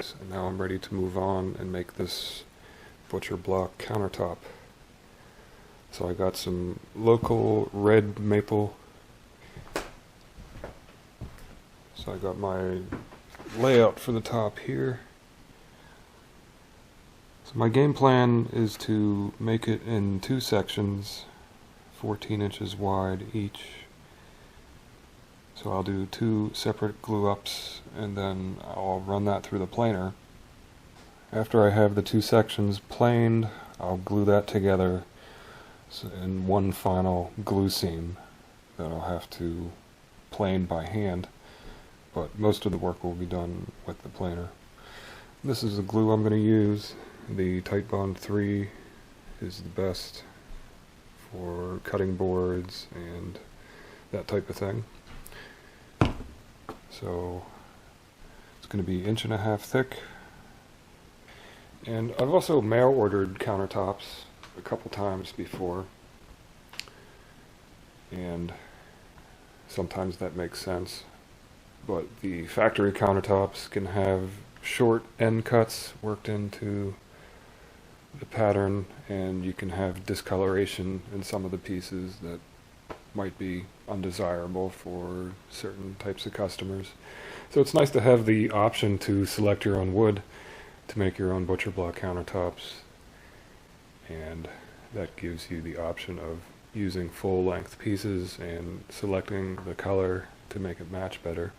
things, and now I'm ready to move on and make this butcher block countertop. So I got some local red maple. So I got my layout for the top here. So my game plan is to make it in two sections, 14 inches wide each. So I'll do two separate glue ups and then I'll run that through the planer. After I have the two sections planed, I'll glue that together in one final glue seam that I'll have to plane by hand, but most of the work will be done with the planer. This is the glue I'm going to use. The Tight Bond 3 is the best for cutting boards and that type of thing. So it's going to be 1.5 inches thick. And I've also mail ordered countertops a couple times before, and sometimes that makes sense. But the factory countertops can have short end cuts worked into the pattern, and you can have discoloration in some of the pieces that might be undesirable for certain types of customers. So it's nice to have the option to select your own wood to make your own butcher block countertops, and that gives you the option of using full length pieces and selecting the color to make it match better.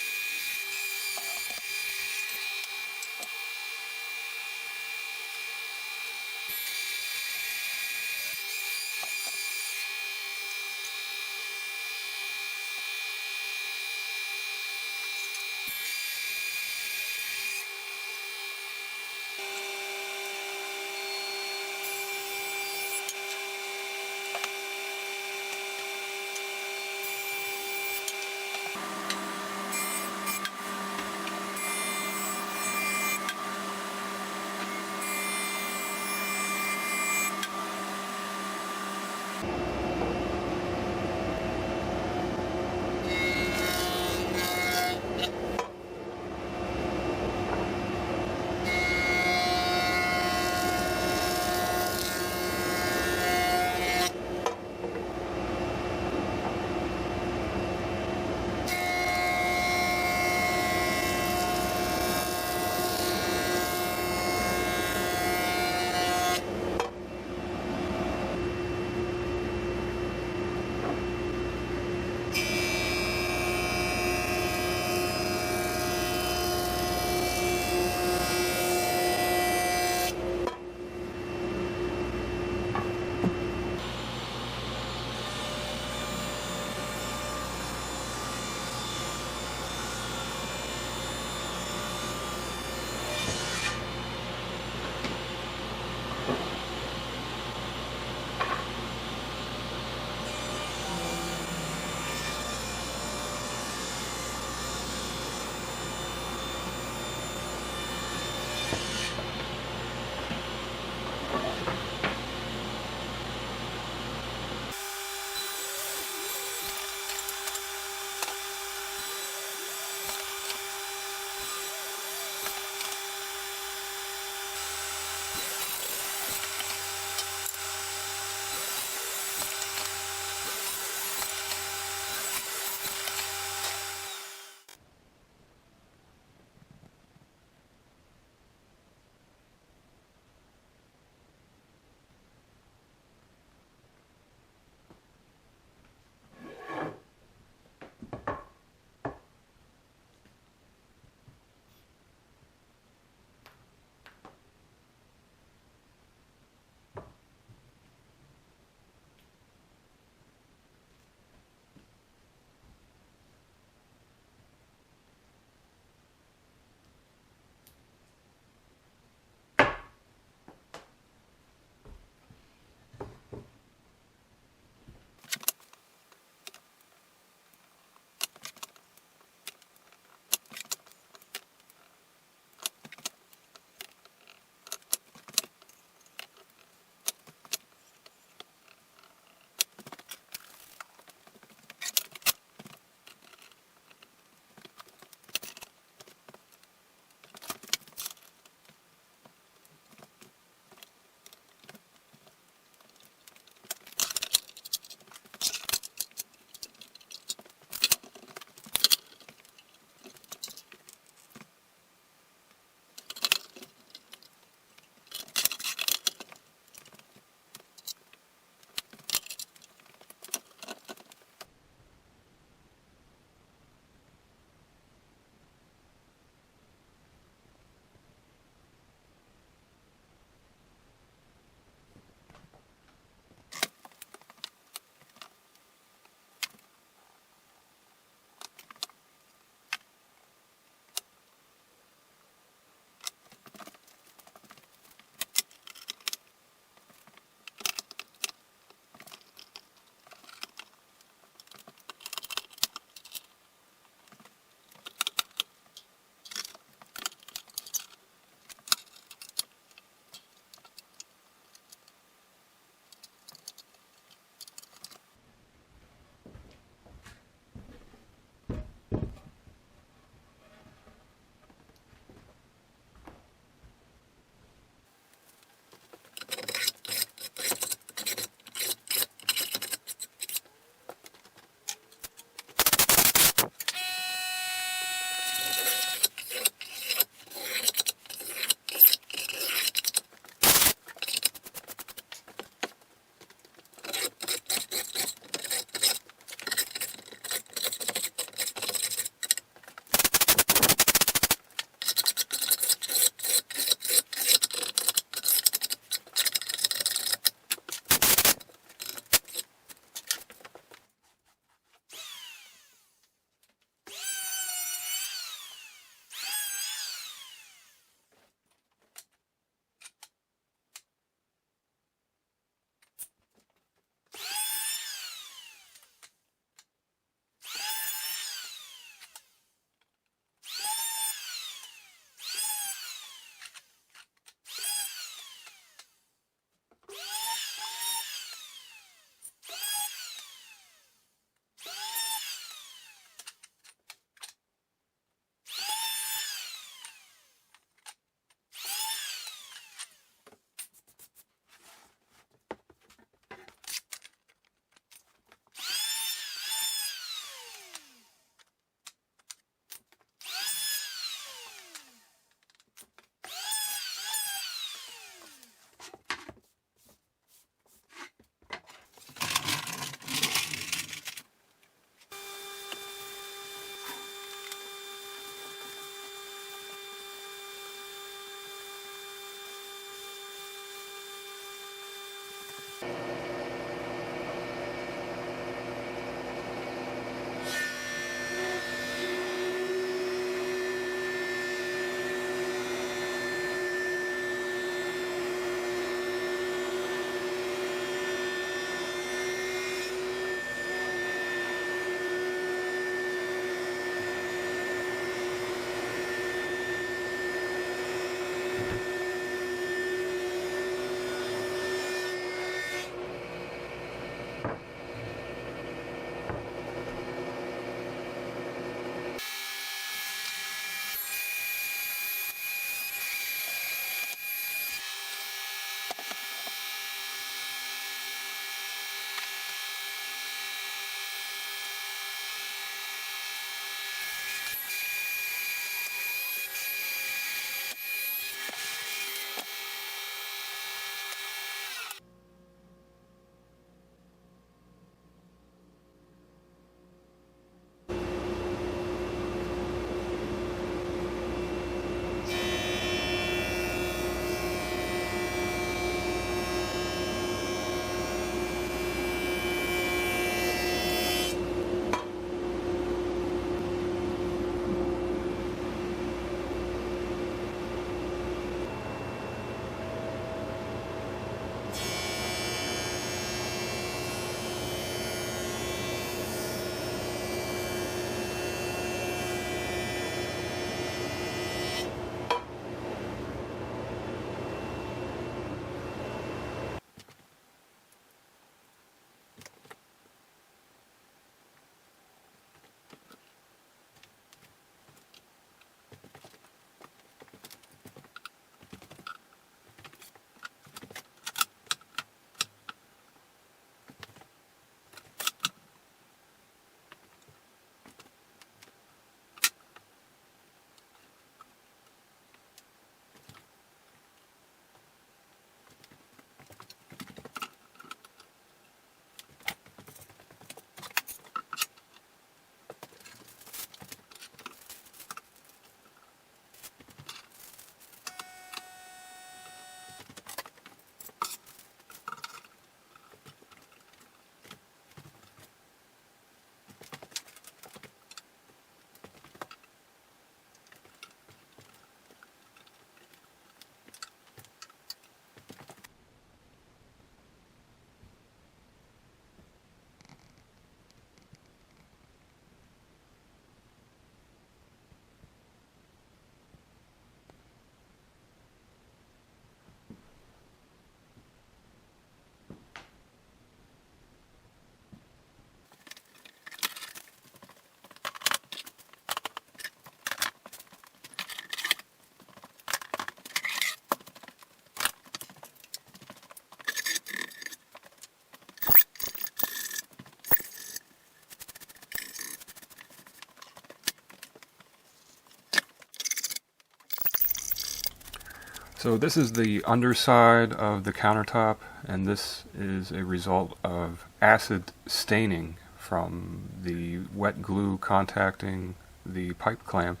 So this is the underside of the countertop, and this is a result of acid staining from the wet glue contacting the pipe clamp.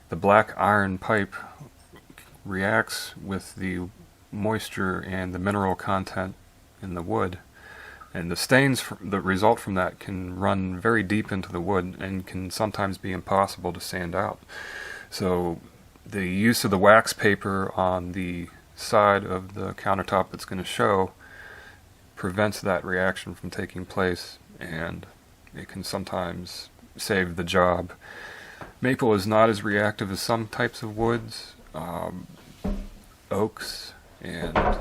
The black iron pipe reacts with the moisture and the mineral content in the wood, and the stains that result from that can run very deep into the wood and can sometimes be impossible to sand out. So the use of the wax paper on the side of the countertop that's going to show prevents that reaction from taking place, and it can sometimes save the job. Maple is not as reactive as some types of woods. Oaks and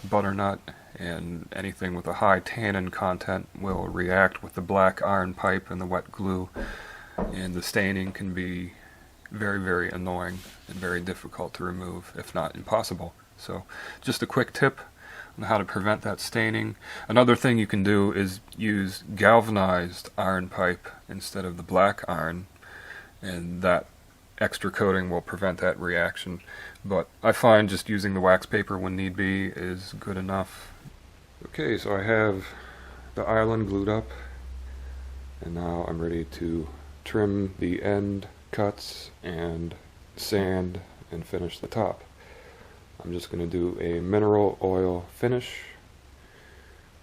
butternut and anything with a high tannin content will react with the black iron pipe and the wet glue, and the staining can be very, very annoying and very difficult to remove, if not impossible. So just a quick tip on how to prevent that staining. Another thing you can do is use galvanized iron pipe instead of the black iron, and that extra coating will prevent that reaction. But I find just using the wax paper when need be is good enough. Okay, so I have the island glued up, and now I'm ready to trim the end cuts and sand and finish the top. I'm just going to do a mineral oil finish,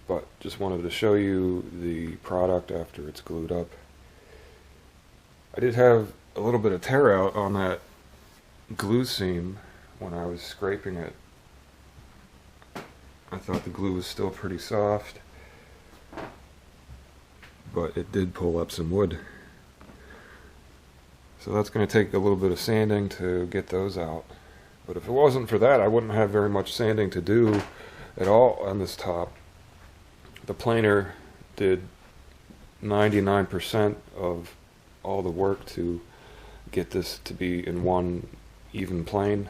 but just wanted to show you the product after it's glued up. I did have a little bit of tear out on that glue seam when I was scraping it. I thought the glue was still pretty soft, but it did pull up some wood. So that's going to take a little bit of sanding to get those out. But if it wasn't for that, I wouldn't have very much sanding to do at all on this top. The planer did 99% of all the work to get this to be in one even plane.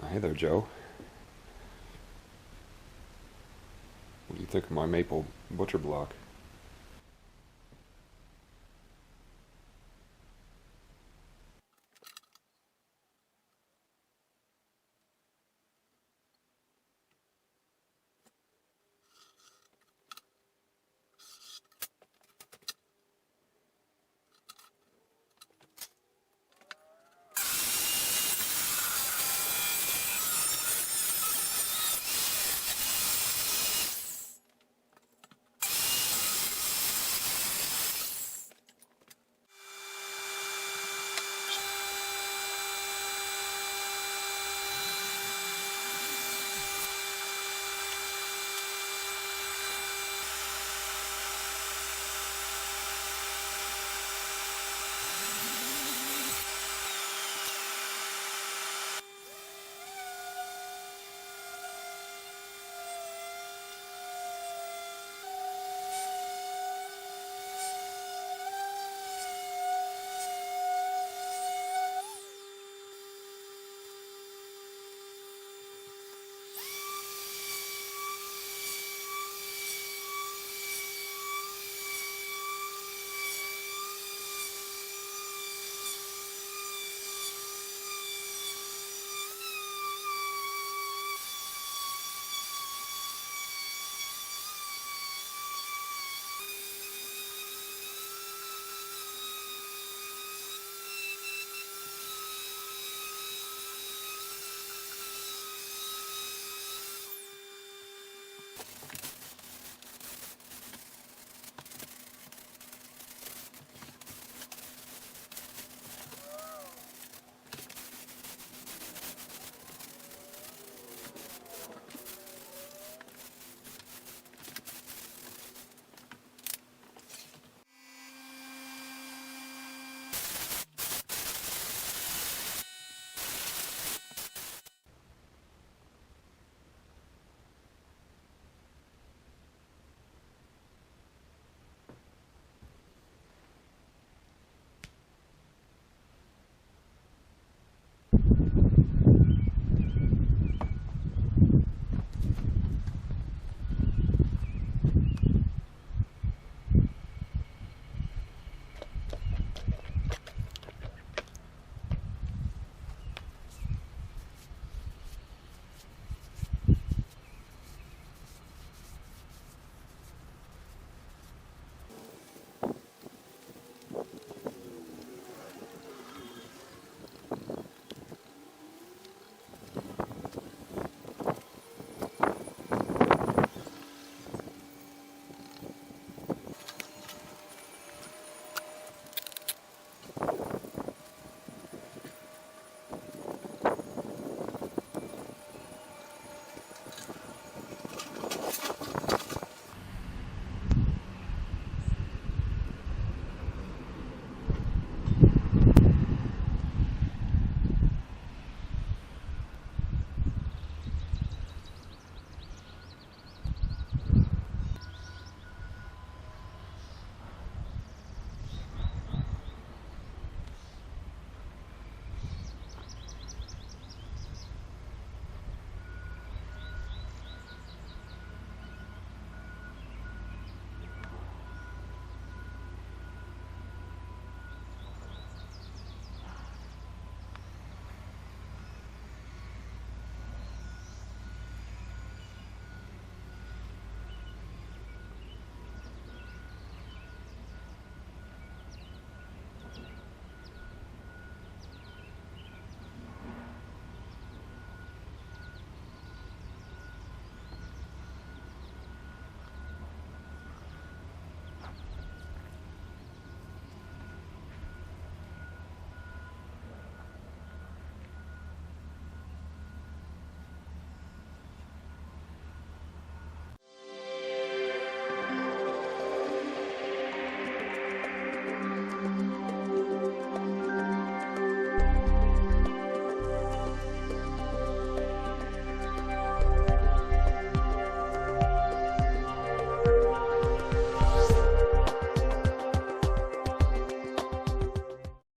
Hey there, Joe. What do you think of my maple butcher block?